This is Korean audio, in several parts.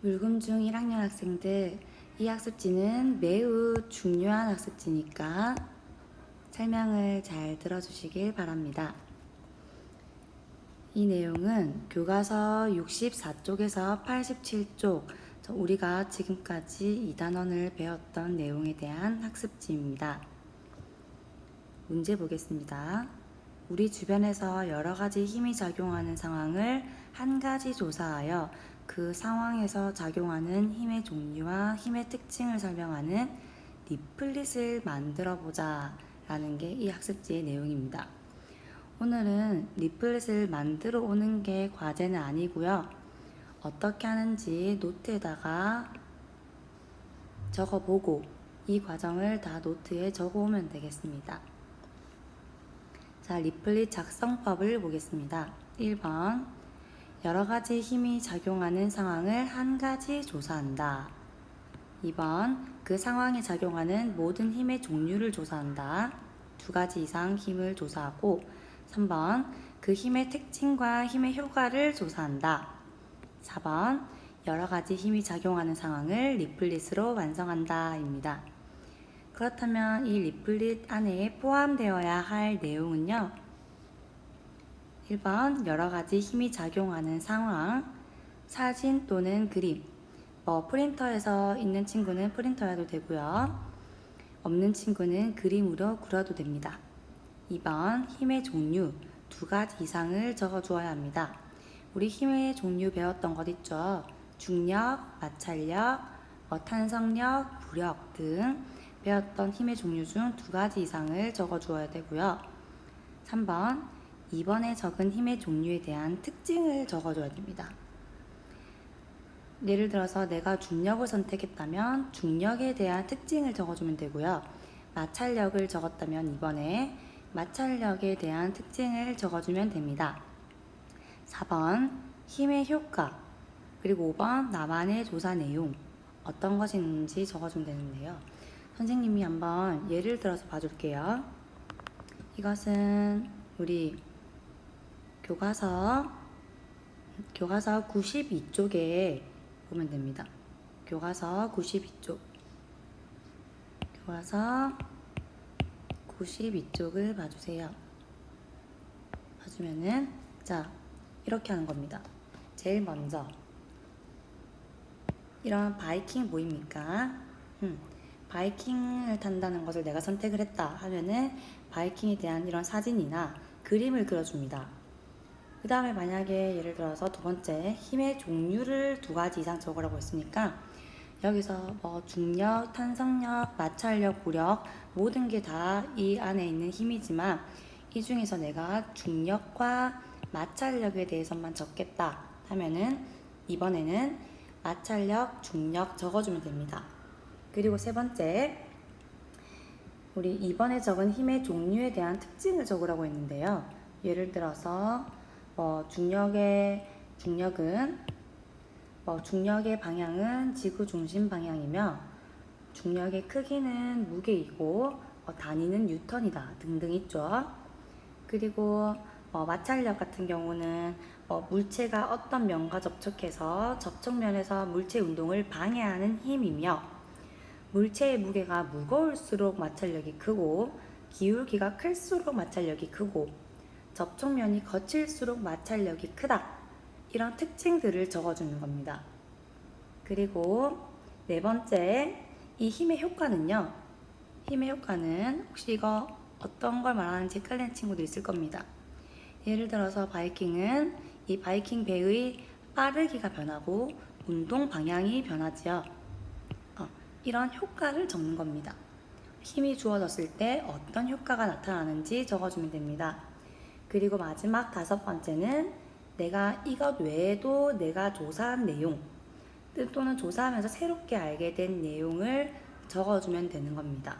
물금중 1학년 학생들, 이 학습지는 매우 중요한 학습지니까 설명을 잘 들어주시길 바랍니다. 이 내용은 교과서 64쪽에서 87쪽, 우리가 지금까지 2단원을 배웠던 내용에 대한 학습지입니다. 문제 보겠습니다. 우리 주변에서 여러 가지 힘이 작용하는 상황을 한 가지 조사하여 그 상황에서 작용하는 힘의 종류와 힘의 특징을 설명하는 리플릿을 만들어 보자 라는 게 이 학습지의 내용입니다. 오늘은 리플릿을 만들어 오는 게 과제는 아니고요. 어떻게 하는지 노트에다가 적어보고 이 과정을 다 노트에 적어오면 되겠습니다. 자, 리플릿 작성법을 보겠습니다. 1번, 여러 가지 힘이 작용하는 상황을 한 가지 조사한다. 2번, 그 상황에 작용하는 모든 힘의 종류를 조사한다. 2가지 이상 힘을 조사하고 3번, 그 힘의 특징과 힘의 효과를 조사한다. 4번, 여러 가지 힘이 작용하는 상황을 리플릿으로 완성한다 입니다. 그렇다면 이 리플릿 안에 포함되어야 할 내용은요. 1번, 여러 가지 힘이 작용하는 상황, 사진 또는 그림. 프린터에서 있는 친구는 프린터여도 되고요. 없는 친구는 그림으로 그려도 됩니다. 2번, 힘의 종류 2가지 이상을 적어주어야 합니다. 우리 힘의 종류 배웠던 것 있죠? 중력, 마찰력, 탄성력, 부력 등 배웠던 힘의 종류 중 2가지 이상을 적어주어야 되고요. 3번, 2번에 적은 힘의 종류에 대한 특징을 적어줘야 됩니다. 예를 들어서 내가 중력을 선택했다면 중력에 대한 특징을 적어주면 되고요. 마찰력을 적었다면 2번에 마찰력에 대한 특징을 적어주면 됩니다. 4번, 힘의 효과, 그리고 5번, 나만의 조사 내용, 어떤 것이 있는지 적어주면 되는데요. 선생님이 한번 예를 들어서 봐줄게요. 이것은 우리 교과서 92쪽에 보면 됩니다. 교과서 92쪽. 교과서 92쪽을 봐주세요. 봐주면은, 자, 이렇게 하는 겁니다. 제일 먼저, 이런 바이킹 보입니까? 바이킹을 탄다는 것을 내가 선택을 했다 하면은 바이킹에 대한 이런 사진이나 그림을 그려줍니다. 그 다음에 만약에 예를 들어서 2번째, 힘의 종류를 2가지 이상 적으라고 했으니까 여기서 중력, 탄성력, 마찰력, 부력 모든 게 다 이 안에 있는 힘이지만 이 중에서 내가 중력과 마찰력에 대해서만 적겠다 하면은 이번에는 마찰력, 중력 적어주면 됩니다. 그리고 3번째, 우리 이번에 적은 힘의 종류에 대한 특징을 적으라고 했는데요. 예를 들어서 중력은 중력의 방향은 지구 중심 방향이며 중력의 크기는 무게이고 단위는 뉴턴이다 등등 있죠. 그리고 마찰력 같은 경우는 물체가 어떤 면과 접촉해서 접촉면에서 물체 운동을 방해하는 힘이며 물체의 무게가 무거울수록 마찰력이 크고 기울기가 클수록 마찰력이 크고 접촉면이 거칠수록 마찰력이 크다. 이런 특징들을 적어주는 겁니다. 그리고 4번째, 이 힘의 효과는요. 힘의 효과는 혹시 이거 어떤 걸 말하는지 헷갈리는 친구도 있을 겁니다. 예를 들어서 바이킹은 이 바이킹 배의 빠르기가 변하고 운동 방향이 변하지요. 이런 효과를 적는 겁니다. 힘이 주어졌을 때 어떤 효과가 나타나는지 적어주면 됩니다. 그리고 마지막 5번째는 내가 이것 외에도 내가 조사한 내용 또는 조사하면서 새롭게 알게 된 내용을 적어주면 되는 겁니다.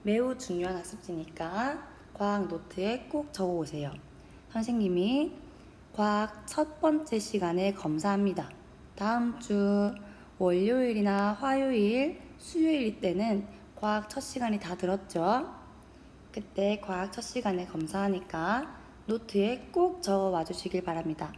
매우 중요한 학습지니까 과학 노트에 꼭 적어오세요. 선생님이 과학 첫 번째 시간에 검사합니다. 다음 주 월요일이나 화요일, 수요일 때는 과학 첫 시간이 다 들었죠? 그때 과학 첫 시간에 검사하니까 노트에 꼭 적어와 주시길 바랍니다.